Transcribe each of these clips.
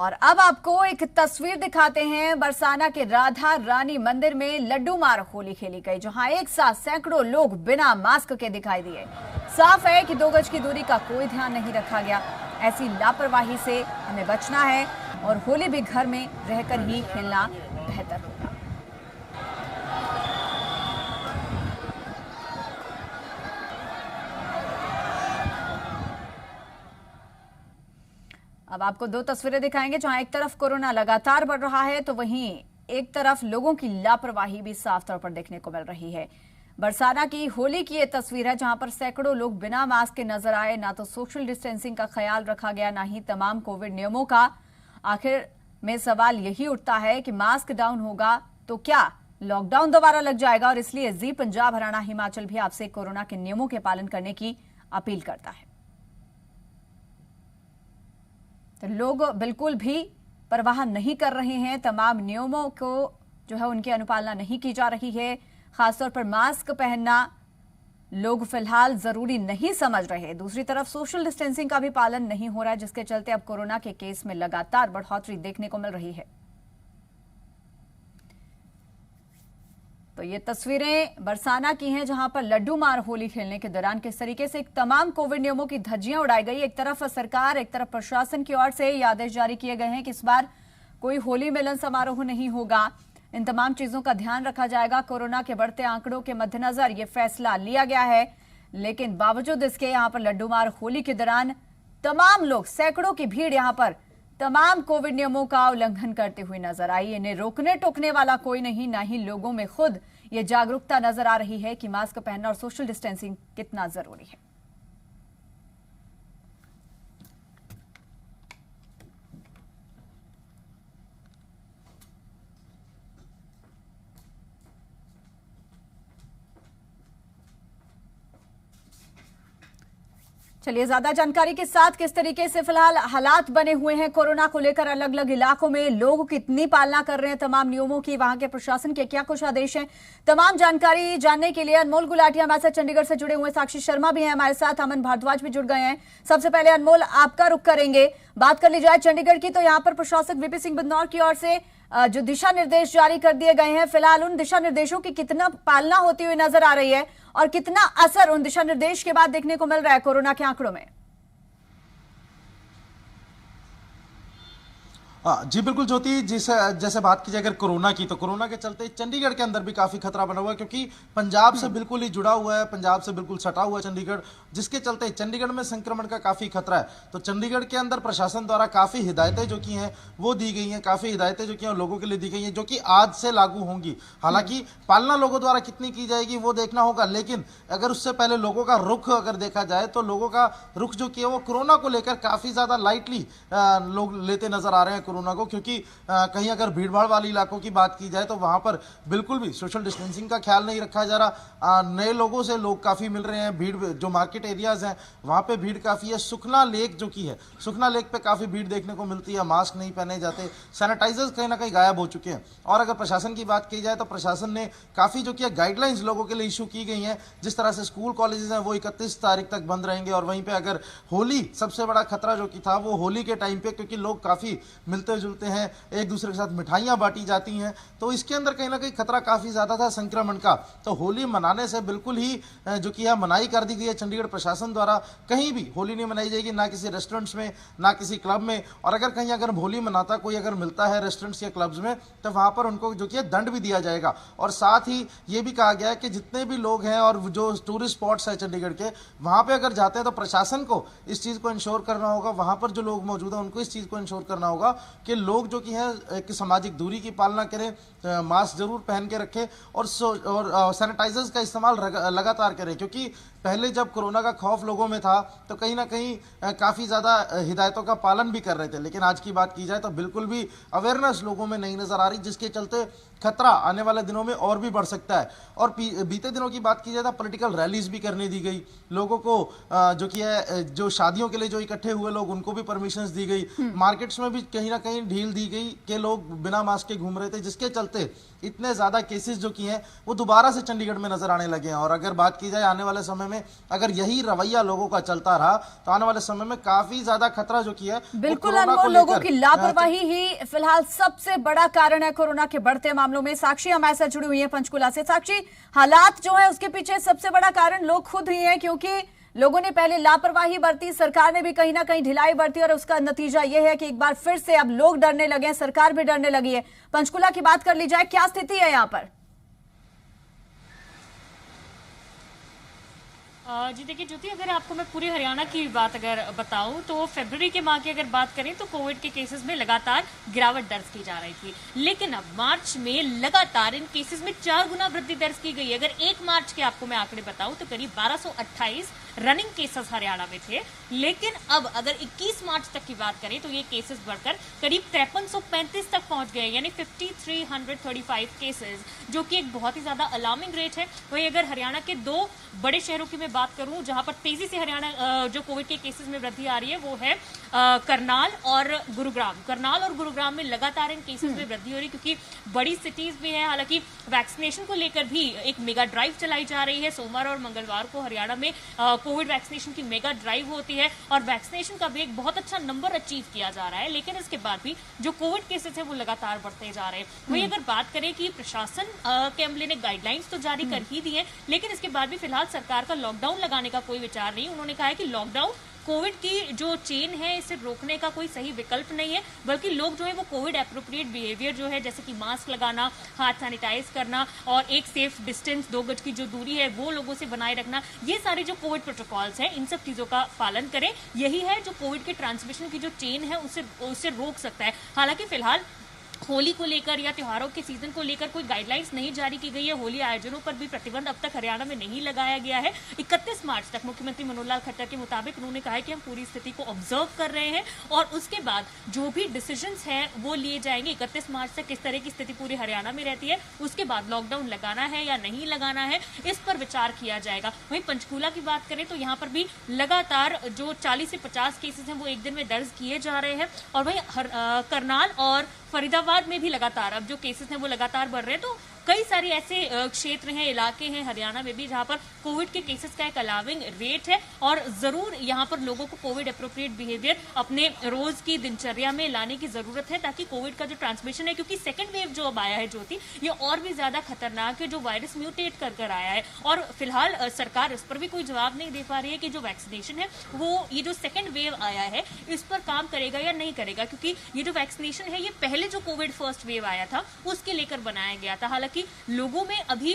और अब आपको एक तस्वीर दिखाते हैं। बरसाना के राधा रानी मंदिर में लड्डू मार होली खेली गई, जहां एक साथ सैकड़ों लोग बिना मास्क के दिखाई दिए। साफ है कि 2 गज की दूरी का कोई ध्यान नहीं रखा गया। ऐसी लापरवाही से हमें बचना है और होली भी घर में रहकर ही खेलना बेहतर होगा। अब आपको 2 तस्वीरें दिखाएंगे, जहां एक तरफ कोरोना लगातार बढ़ रहा है तो वहीं एक तरफ लोगों की लापरवाही भी साफ तौर पर देखने को मिल रही है। बरसाना की होली की ये तस्वीर है, जहां पर सैकड़ों लोग बिना मास्क के नजर आए। ना तो सोशल डिस्टेंसिंग का ख्याल रखा गया, ना ही तमाम कोविड नियमों का। आखिर में सवाल यही उठता है कि मास्क डाउन होगा तो क्या लॉकडाउन दोबारा लग जाएगा? और इसलिए जी पंजाब, हरियाणा, हिमाचल भी आपसे कोरोना के नियमों के पालन करने की अपील करता है। तो लोग बिल्कुल भी परवाह नहीं कर रहे हैं। तमाम नियमों को जो है उनकी अनुपालना नहीं की जा रही है। खासतौर पर मास्क पहनना लोग फिलहाल जरूरी नहीं समझ रहे। दूसरी तरफ सोशल डिस्टेंसिंग का भी पालन नहीं हो रहा है, जिसके चलते अब कोरोना के केस में लगातार बढ़ोतरी देखने को मिल रही है। तो ये तस्वीरें बरसाना की हैं, जहां पर लड्डू मार होली खेलने के दौरान किस तरीके से तमाम कोविड नियमों की धज्जियां उड़ाई गई। एक तरफ सरकार, एक तरफ प्रशासन की ओर से ये आदेश जारी किए गए हैं कि इस बार कोई होली मिलन समारोह नहीं होगा। इन तमाम चीजों का ध्यान रखा जाएगा। कोरोना के बढ़ते आंकड़ों के मद्देनजर ये फैसला लिया गया है, लेकिन बावजूद इसके यहां पर लड्डू मार होली के दौरान तमाम लोग, सैकड़ों की भीड़ यहां पर तमाम कोविड नियमों का उल्लंघन करते हुए नजर आई। इन्हें रोकने टोकने वाला कोई नहीं, ना ही लोगों में खुद ये जागरूकता नजर आ रही है कि मास्क पहनना और सोशल डिस्टेंसिंग कितना जरूरी है। चलिए, ज्यादा जानकारी के साथ किस तरीके से फिलहाल हालात बने हुए हैं कोरोना को लेकर, अलग अलग इलाकों में लोग कितनी पालना कर रहे हैं तमाम नियमों की, वहां के प्रशासन के क्या कुछ आदेश हैं, तमाम जानकारी जानने के लिए अनमोल गुलाटी हमारे साथ चंडीगढ़ से जुड़े हुए, साक्षी शर्मा भी हैं हमारे साथ, अमन भारद्वाज भी जुड़ गए हैं। सबसे पहले अनमोल, आपका रुख करेंगे। बात कर ली जाए चंडीगढ़ की, तो यहाँ पर प्रशासक वीपी सिंह बदनौर की ओर से जो दिशा निर्देश जारी कर दिए गए हैं, फिलहाल उन दिशा निर्देशों की कितना पालना होती हुई नजर आ रही है और कितना असर उन दिशा निर्देश के बाद देखने को मिल रहा है कोरोना के आंकड़ों में? जी बिल्कुल ज्योति, जैसे बात की जाए अगर कोरोना की, तो कोरोना के चलते चंडीगढ़ के अंदर भी काफ़ी खतरा बना हुआ है, क्योंकि पंजाब से बिल्कुल ही जुड़ा हुआ है, पंजाब से बिल्कुल सटा हुआ है चंडीगढ़, जिसके चलते चंडीगढ़ में संक्रमण का काफ़ी खतरा है। तो चंडीगढ़ के अंदर प्रशासन द्वारा काफ़ी हिदायतें जो की हैं वो दी गई हैं, काफ़ी हिदायतें जो की हैं लोगों के लिए दी गई हैं, जो कि आज से लागू होंगी। हालांकि पालना लोगों द्वारा कितनी की जाएगी वो देखना होगा, लेकिन अगर उससे पहले लोगों का रुख अगर देखा जाए तो लोगों का रुख जो कि है वो कोरोना को लेकर काफ़ी ज़्यादा लाइटली लोग लेते नजर आ रहे हैं कोरोना को, क्योंकि कहीं अगर भीड़भाड़ वाले इलाकों की बात की जाए तो वहां पर बिल्कुल भी सोशल डिस्टेंसिंग का ख्याल नहीं रखा जा रहा। नए लोगों से लोग काफ़ी मिल रहे हैं, भीड़ जो मार्केट एरियाज हैं वहां पे भीड़ काफ़ी है। सुखना लेक जो की है, सुखना लेक पे काफ़ी भीड़ देखने को मिलती है, मास्क नहीं पहने जाते, सैनिटाइजर्स कहीं ना कहीं गायब हो चुके हैं। और अगर प्रशासन की बात की जाए तो प्रशासन ने काफ़ी जो कि गाइडलाइंस लोगों के लिए इशू की गई हैं, जिस तरह से स्कूल कॉलेजेस हैं वो 31 तारीख तक बंद रहेंगे। और वहीं पर अगर होली, सबसे बड़ा खतरा जो कि था वो होली के टाइम पे, क्योंकि लोग काफ़ी मिलते जुलते हैं, एक दूसरे के साथ मिठाइयां बांटी जाती हैं, तो इसके अंदर कहीं ना कहीं खतरा काफी ज्यादा था संक्रमण का। तो होली मनाने से बिल्कुल ही जो कि है मनाही कर दी गई है चंडीगढ़ प्रशासन द्वारा। कहीं भी होली नहीं मनाई जाएगी, ना किसी रेस्टोरेंट्स में, ना किसी क्लब में। और अगर कहीं अगर होली मनाता कोई अगर मिलता है रेस्टोरेंट्स या क्लब्स में, तो वहां पर उनको जो कि है दंड भी दिया जाएगा। और साथ ही ये भी कहा गया है कि जितने भी लोग हैं और जो टूरिस्ट स्पॉट्स है चंडीगढ़ के, वहां पर अगर जाते हैं तो प्रशासन को इस चीज को इंश्योर करना होगा, वहां पर जो लोग मौजूद हैं उनको इस चीज को इंश्योर करना होगा कि लोग जो कि है कि सामाजिक दूरी की पालना करें, मास्क जरूर पहन के रखें और सैनिटाइजर्स का इस्तेमाल लगातार करें। क्योंकि पहले जब कोरोना का खौफ लोगों में था तो कहीं ना कहीं काफ़ी ज़्यादा हिदायतों का पालन भी कर रहे थे, लेकिन आज की बात की जाए तो बिल्कुल भी अवेयरनेस लोगों में नहीं नज़र आ रही, जिसके चलते खतरा आने वाले दिनों में और भी बढ़ सकता है। और बीते दिनों की बात की जाए तो पॉलिटिकल रैलीज भी करने दी गई लोगों को, जो कि है जो शादियों के लिए जो इकट्ठे हुए लोग उनको भी परमिशंस दी गई। मार्केट्स में भी कहीं ना कहीं ढील दी गई कि लोग बिना मास्क के घूम रहे थे, जिसके चलते इतने ज्यादा केसेस जो कि हैं वो दोबारा से चंडीगढ़ में नजर आने लगे हैं। और अगर बात की जाए आने वाले समय में अगर यही रवैया लोगों का चलता रहा तो आने वाले समय में काफी ज्यादा खतरा जो कि है बिल्कुल अनमोल, लोगों की लापरवाही ही फिलहाल सबसे बड़ा कारण है कोरोना के बढ़ते मामलों में। साक्षी हमारे साथ जुड़ी हुई है पंचकुला से। साक्षी, हालात जो है उसके पीछे सबसे बड़ा कारण लोग खुद ही हैं, क्योंकि लोगों ने पहले लापरवाही बरती, सरकार ने भी कहीं ना कहीं ढिलाई बरती और उसका नतीजा यह है कि एक बार फिर से अब लोग डरने लगे हैं, सरकार भी डरने लगी है। पंचकुला की बात कर ली जाए, क्या स्थिति है यहाँ पर? जी देखिए ज्योति, अगर आपको मैं पूरे हरियाणा की बात अगर बताऊं तो फरवरी के माह की अगर बात करें तो कोविड के केसेस में लगातार गिरावट दर्ज की जा रही थी, लेकिन अब मार्च में लगातार इन केसेस में 4 गुना वृद्धि दर्ज की गई। अगर 1 मार्च के आपको मैं आंकड़े बताऊं तो करीब 1228 रनिंग केसेस हरियाणा में थे, लेकिन अब अगर 21 मार्च तक की बात करें तो ये केसेस बढ़कर करीब 5335 तक पहुंच गए, यानी 5335 केसेस, जो कि एक बहुत ही ज्यादा अलार्मिंग रेट है। वहीं अगर हरियाणा के 2 बड़े शहरों की मैं बात करूं जहां पर तेजी से हरियाणा जो कोविड के केसेस में वृद्धि आ रही है वो है करनाल और गुरुग्राम। करनाल और गुरुग्राम में लगातार इन केसेस में वृद्धि हो रही है, क्योंकि बड़ी सिटीज भी है। हालांकि वैक्सीनेशन को लेकर भी एक मेगा ड्राइव चलाई जा रही है। सोमवार और मंगलवार को हरियाणा में कोविड वैक्सीनेशन की मेगा ड्राइव होती है और वैक्सीनेशन का भी एक बहुत अच्छा नंबर अचीव किया जा रहा है, लेकिन इसके बाद भी जो कोविड केसेस है वो लगातार बढ़ते जा रहे हैं। वही अगर बात करें कि प्रशासन के अमले ने गाइडलाइंस तो जारी कर ही दी है, लेकिन इसके बाद भी फिलहाल सरकार का लॉकडाउन लगाने का कोई विचार नहीं। उन्होंने कहा है कि लॉकडाउन कोविड की जो चेन है इसे रोकने का कोई सही विकल्प नहीं है, बल्कि लोग जो है वो कोविड एप्रोप्रिएट बिहेवियर जो है, जैसे कि मास्क लगाना, हाथ सैनिटाइज करना और एक सेफ डिस्टेंस 2 गज की जो दूरी है वो लोगों से बनाए रखना, ये सारे जो कोविड प्रोटोकॉल्स हैं इन सब चीजों का पालन करें। यही है जो कोविड के ट्रांसमिशन की जो चेन है उसे रोक सकता है। हालांकि फिलहाल होली को लेकर या त्योहारों के सीजन को लेकर कोई गाइडलाइंस नहीं जारी की गई है। होली आयोजनों पर भी प्रतिबंध अब तक हरियाणा में नहीं लगाया गया है। 31 मार्च तक मुख्यमंत्री मनोहर लाल खट्टर के मुताबिक उन्होंने कहा है कि हम पूरी स्थिति को ऑब्जर्व कर रहे हैं और उसके बाद जो भी डिसीजंस हैं वो लिए जाएंगे। 31 मार्च तक किस तरह की स्थिति पूरे हरियाणा में रहती है, उसके बाद लॉकडाउन लगाना है या नहीं लगाना है, इस पर विचार किया जाएगा। वहीं पंचकूला की बात करें तो यहाँ पर भी लगातार जो 40 से 50 केसेस हैं वो एक दिन में दर्ज किए जा रहे हैं और वहीं करनाल और फरीदाबाद में भी लगातार अब जो केसेस हैं वो लगातार बढ़ रहे हैं। तो कई सारे ऐसे क्षेत्र हैं, इलाके हैं हरियाणा में भी जहां पर कोविड के केसेस का एक अलार्मिंग रेट है और जरूर यहां पर लोगों को कोविड अप्रोप्रिएट बिहेवियर अपने रोज की दिनचर्या में लाने की जरूरत है, ताकि कोविड का जो ट्रांसमिशन है, क्योंकि सेकंड वेव जो अब आया है ज्योति, ये और भी ज्यादा खतरनाक है, जो वायरस म्यूटेट कर आया है और फिलहाल सरकार इस पर भी कोई जवाब नहीं दे पा रही है कि जो वैक्सीनेशन है वो ये जो सेकंड वेव आया है इस पर काम करेगा या नहीं करेगा, क्योंकि ये जो वैक्सीनेशन है ये पहले जो कोविड फर्स्ट वेव आया था उसके लेकर बनाया गया था। हालांकि लोगों में अभी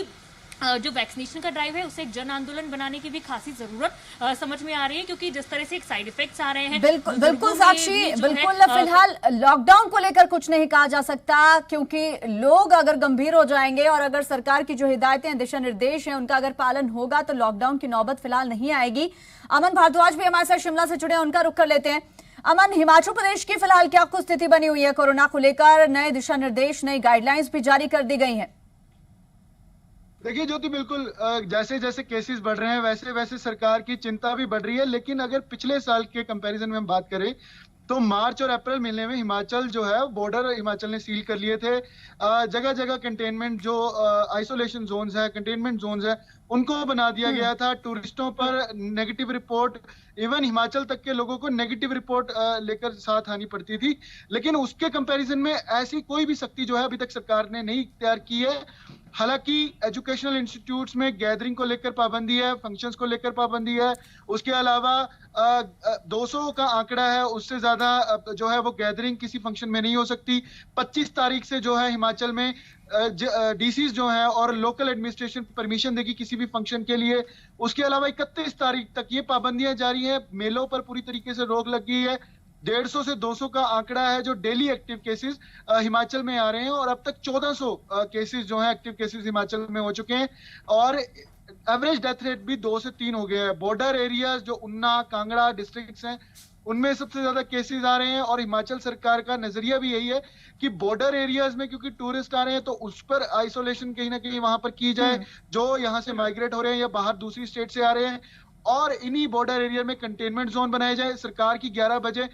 जो वैक्सीनेशन का ड्राइव है उसे एक जन आंदोलन बनाने की भी खासी जरूरत समझ में आ रही है, क्योंकि जिस तरह से एक साइड इफेक्ट्स आ रहे हैं। बिल्कुल साक्षी, बिल्कुल फिलहाल लॉकडाउन को लेकर कुछ नहीं कहा जा सकता, क्योंकि लोग अगर गंभीर हो जाएंगे और अगर सरकार की जो हिदायतें, दिशा निर्देश हैं उनका अगर पालन होगा तो लॉकडाउन की नौबत फिलहाल नहीं आएगी। अमन भारद्वाज भी हमारे साथ शिमला से जुड़े हैं, उनका रुख कर लेते हैं। अमन, हिमाचल प्रदेश की फिलहाल क्या कुछ स्थिति बनी हुई है कोरोना को लेकर? नए दिशा निर्देश, नई गाइडलाइंस भी जारी कर दी गई हैं। देखिए ज्योति, बिल्कुल जैसे जैसे केसेस बढ़ रहे हैं वैसे वैसे सरकार की चिंता भी बढ़ रही है। लेकिन अगर पिछले साल के कंपैरिजन में हम बात करें तो मार्च और अप्रैल महीने में हिमाचल जो है बॉर्डर हिमाचल ने सील कर लिए थे। जगह जगह कंटेनमेंट जो आइसोलेशन जोन्स है, कंटेनमेंट जोन्स है, उनको बना दिया गया था। टूरिस्टों पर नेगेटिव रिपोर्ट, इवन हिमाचल तक के लोगों को नेगेटिव रिपोर्ट लेकर साथ आनी पड़ती थी। लेकिन उसके कंपैरिजन में ऐसी कोई भी सख्ती जो है अभी तक सरकार ने नहीं इख्तियार की है। हालांकि एजुकेशनल इंस्टीट्यूट्स में गैदरिंग को लेकर पाबंदी है, फंक्शंस को लेकर पाबंदी है। उसके अलावा 200 का आंकड़ा है, उससे ज्यादा जो है वो गैदरिंग किसी फंक्शन में नहीं हो सकती। 25 तारीख से जो है हिमाचल में डीसीज जो है और लोकल एडमिनिस्ट्रेशन परमिशन देगी किसी भी फंक्शन के लिए। उसके अलावा 31 तारीख तक ये पाबंदियां जारी है। मेलों पर पूरी तरीके से रोक लग गई है। 150 से 200 का आंकड़ा है जो डेली एक्टिव केसेस हिमाचल में आ रहे हैं और अब तक 1400 केसेस जो हैं एक्टिव केसेस हिमाचल में हो चुके हैं और एवरेज डेथ रेट भी 2 से 3 हो गया है। बॉर्डर एरियाज जो उन्ना, कांगड़ा डिस्ट्रिक्ट्स हैं उनमें सबसे ज्यादा केसेस आ रहे हैं। और हिमाचल सरकार का नजरिया भी यही है कि बॉर्डर एरियाज में क्योंकि टूरिस्ट आ रहे हैं तो उस पर आइसोलेशन कहीं ना कहीं वहां पर की जाए, जो यहाँ से माइग्रेट हो रहे हैं या बाहर दूसरी स्टेट से आ रहे हैं, और इन्हीं बॉर्डर एरिया में कंटेनमेंट जोन बनाए जाए। सरकार की 11 बजे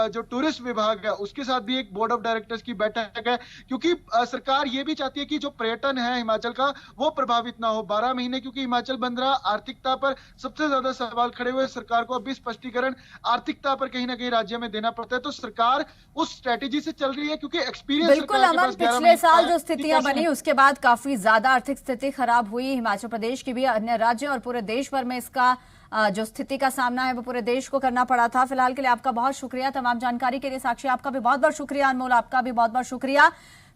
जो टूरिस्ट विभाग है उसके साथ भी एक बोर्ड ऑफ डायरेक्टर्स की बैठक है, क्योंकि सरकार ये भी चाहती है कि जो पर्यटन है हिमाचल का वो प्रभावित ना हो। 12 महीने क्योंकि हिमाचल बंद रहा, आर्थिकता पर सबसे ज्यादा सवाल खड़े हुए। सरकार को अभी स्पष्टीकरण आर्थिकता पर कहीं ना कहीं राज्य में देना पड़ता है, तो सरकार उस स्ट्रेटेजी से चल रही है क्योंकि एक्सपीरियंस बिल्कुल अमन, पिछले साल जो स्थितियां बनी उसके बाद काफी ज्यादा आर्थिक स्थिति खराब हुई हिमाचल प्रदेश की भी, अन्य राज्य और पूरे देश भर में इसका जो स्थिति का सामना है वो पूरे देश को करना पड़ा था। फिलहाल के लिए आपका बहुत शुक्रिया तमाम जानकारी के लिए। साक्षी आपका भी बहुत बहुत शुक्रिया, अनमोल आपका भी बहुत बहुत शुक्रिया।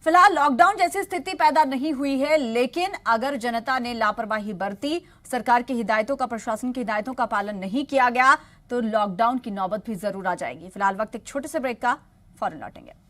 फिलहाल लॉकडाउन जैसी स्थिति पैदा नहीं हुई है, लेकिन अगर जनता ने लापरवाही बरती, सरकार की हिदायतों का, प्रशासन की हिदायतों का पालन नहीं किया गया तो लॉकडाउन की नौबत भी जरूर आ जाएगी। फिलहाल वक्त एक छोटे से ब्रेक का, फौरन लौटेंगे।